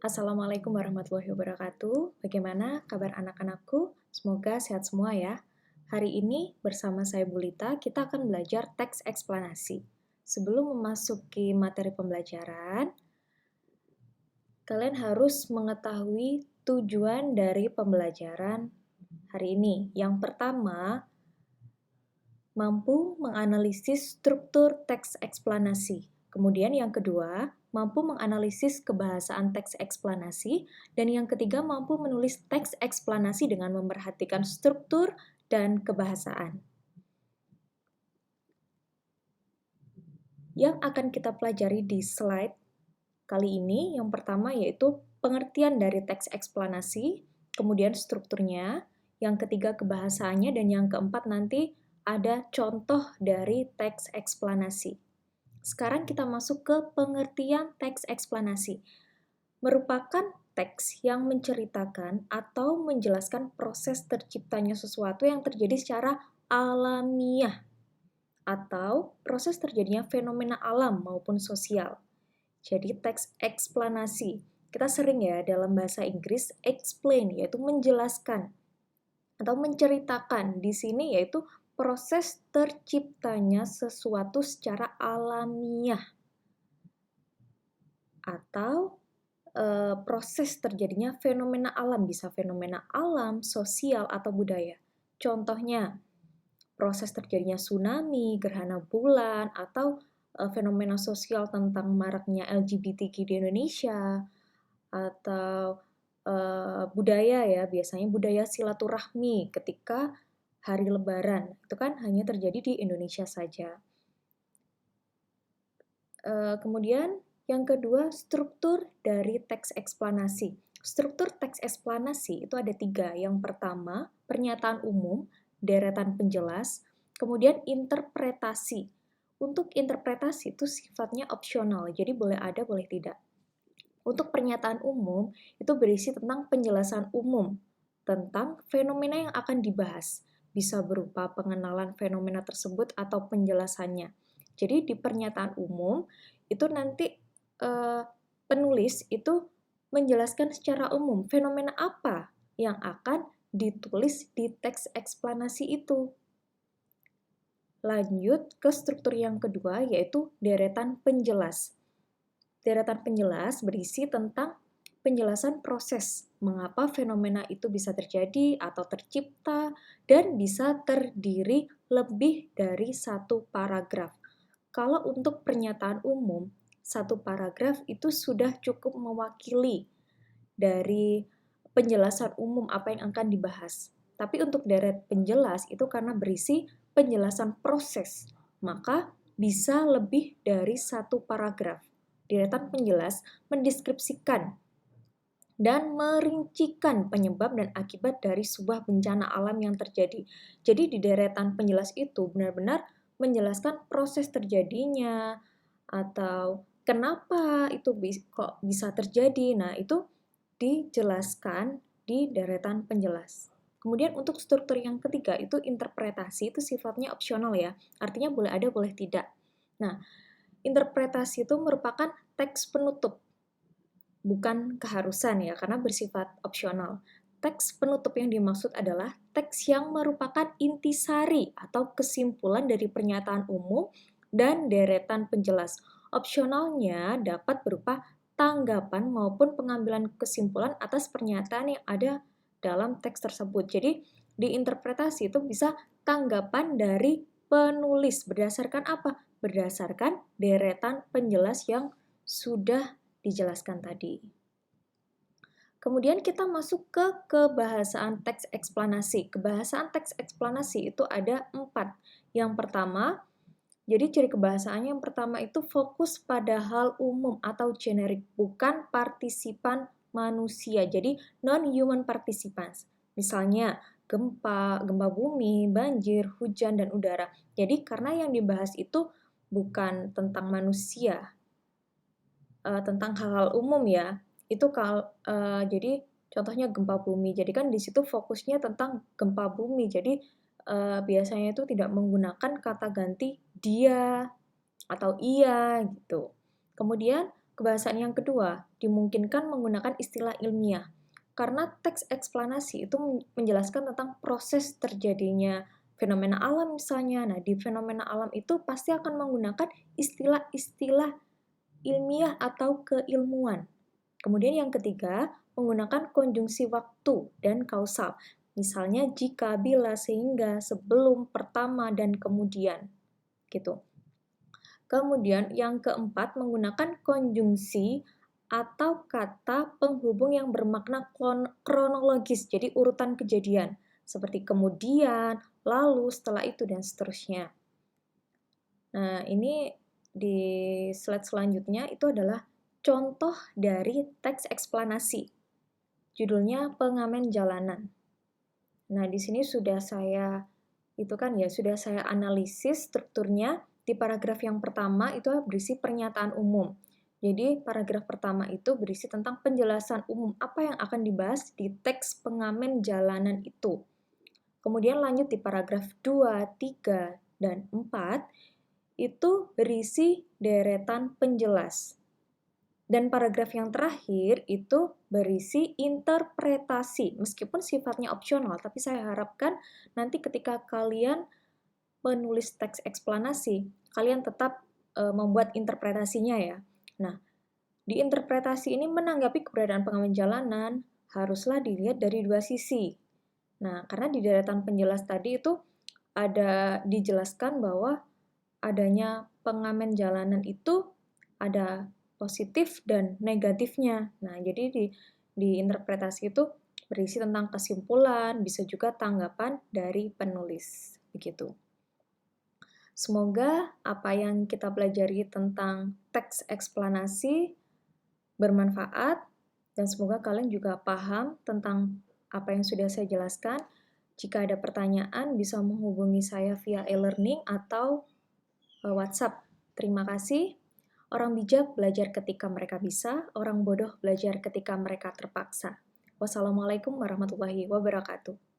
Assalamualaikum warahmatullahi wabarakatuh. Bagaimana kabar anak-anakku? Semoga sehat semua ya. Hari ini bersama saya Bulita, kita akan belajar teks eksplanasi. Sebelum memasuki materi pembelajaran, kalian harus mengetahui tujuan dari pembelajaran hari ini. Yang pertama, mampu menganalisis struktur teks eksplanasi. Kemudian yang kedua, mampu menganalisis kebahasaan teks eksplanasi. Dan yang ketiga, mampu menulis teks eksplanasi dengan memperhatikan struktur dan kebahasaan. Yang akan kita pelajari di slide kali ini, yang pertama yaitu pengertian dari teks eksplanasi, kemudian strukturnya, yang ketiga kebahasaannya, dan yang keempat nanti ada contoh dari teks eksplanasi. Sekarang kita masuk ke pengertian teks eksplanasi. Merupakan teks yang menceritakan atau menjelaskan proses terciptanya sesuatu yang terjadi secara alamiah atau proses terjadinya fenomena alam maupun sosial. Jadi teks eksplanasi, kita sering ya dalam bahasa Inggris explain, yaitu menjelaskan atau menceritakan. Di sini yaitu proses terciptanya sesuatu secara alamiah atau proses terjadinya fenomena alam, bisa fenomena alam, sosial, atau budaya. Contohnya, proses terjadinya tsunami, gerhana bulan, atau fenomena sosial tentang maraknya LGBTQ di Indonesia, atau budaya ya, biasanya budaya silaturahmi ketika hari Lebaran, itu kan hanya terjadi di Indonesia saja. Kemudian yang kedua, struktur dari teks eksplanasi. Struktur teks eksplanasi itu ada 3. Yang pertama, pernyataan umum, deretan penjelas, kemudian interpretasi. Untuk interpretasi itu sifatnya opsional, jadi boleh ada, boleh tidak. Untuk pernyataan umum, itu berisi tentang penjelasan umum tentang fenomena yang akan dibahas. Bisa berupa pengenalan fenomena tersebut atau penjelasannya. Jadi di pernyataan umum, itu nanti penulis itu menjelaskan secara umum fenomena apa yang akan ditulis di teks eksplanasi itu. Lanjut ke struktur yang kedua, yaitu deretan penjelas. Deretan penjelas berisi tentang penjelasan proses mengapa fenomena itu bisa terjadi atau tercipta dan bisa terdiri lebih dari satu paragraf. Kalau untuk pernyataan umum, satu paragraf itu sudah cukup mewakili dari penjelasan umum apa yang akan dibahas. Tapi untuk deret penjelas itu karena berisi penjelasan proses, maka bisa lebih dari satu paragraf. Deretan penjelas mendeskripsikan dan merincikan penyebab dan akibat dari sebuah bencana alam yang terjadi. Jadi di deretan penjelas itu benar-benar menjelaskan proses terjadinya atau kenapa itu kok bisa terjadi. Nah, itu dijelaskan di deretan penjelas. Kemudian untuk struktur yang ketiga itu interpretasi, itu sifatnya opsional ya. Artinya boleh ada, boleh tidak. Nah, interpretasi itu merupakan teks penutup, bukan keharusan ya, karena bersifat opsional. Teks penutup yang dimaksud adalah teks yang merupakan intisari atau kesimpulan dari pernyataan umum dan deretan penjelas. Opsionalnya dapat berupa tanggapan maupun pengambilan kesimpulan atas pernyataan yang ada dalam teks tersebut. Jadi, di interpretasi itu bisa tanggapan dari penulis. Berdasarkan apa? Berdasarkan deretan penjelas yang sudah dijelaskan tadi. Kemudian kita masuk ke kebahasaan teks eksplanasi. Kebahasaan teks eksplanasi itu ada 4. Yang pertama, jadi ciri kebahasaannya yang pertama itu fokus pada hal umum atau generik, bukan partisipan manusia. Jadi non-human participants. Misalnya gempa bumi, banjir, hujan, dan udara. Jadi karena yang dibahas itu bukan tentang manusia, tentang hal-hal umum ya, itu jadi contohnya gempa bumi. Jadi kan di situ fokusnya tentang gempa bumi. Jadi biasanya itu tidak menggunakan kata ganti dia atau ia gitu. Kemudian Kebahasaan yang kedua, dimungkinkan menggunakan istilah ilmiah. Karena teks eksplanasi itu menjelaskan tentang proses terjadinya fenomena alam misalnya. Nah, di fenomena alam itu pasti akan menggunakan istilah-istilah ilmiah atau keilmuan. Kemudian yang ketiga, menggunakan konjungsi waktu dan kausal. Misalnya jika, bila, sehingga, sebelum, pertama, dan kemudian. Gitu. Kemudian yang keempat, menggunakan konjungsi atau kata penghubung yang bermakna kronologis, jadi urutan kejadian, seperti kemudian, lalu, setelah itu, dan seterusnya. Nah, ini di slide selanjutnya itu adalah contoh dari teks eksplanasi. Judulnya Pengamen Jalanan. Nah, di sini sudah saya analisis strukturnya. Di paragraf yang pertama itu berisi pernyataan umum. Jadi, paragraf pertama itu berisi tentang penjelasan umum apa yang akan dibahas di teks pengamen jalanan itu. Kemudian lanjut di paragraf 2, 3, dan 4, itu berisi deretan penjelas. Dan paragraf yang terakhir itu berisi interpretasi, meskipun sifatnya opsional, tapi saya harapkan nanti ketika kalian menulis teks eksplanasi, kalian tetap membuat interpretasinya ya. Nah, di interpretasi ini menanggapi keberadaan pengamen jalanan haruslah dilihat dari dua sisi. Nah, karena di deretan penjelas tadi itu ada dijelaskan bahwa adanya pengamen jalanan itu ada positif dan negatifnya. Nah, jadi di interpretasi itu berisi tentang kesimpulan, bisa juga tanggapan dari penulis. Begitu. Semoga apa yang kita pelajari tentang teks eksplanasi bermanfaat dan semoga kalian juga paham tentang apa yang sudah saya jelaskan. Jika ada pertanyaan, bisa menghubungi saya via e-learning atau WhatsApp. Terima kasih. Orang bijak belajar ketika mereka bisa, orang bodoh belajar ketika mereka terpaksa. Wassalamualaikum warahmatullahi wabarakatuh.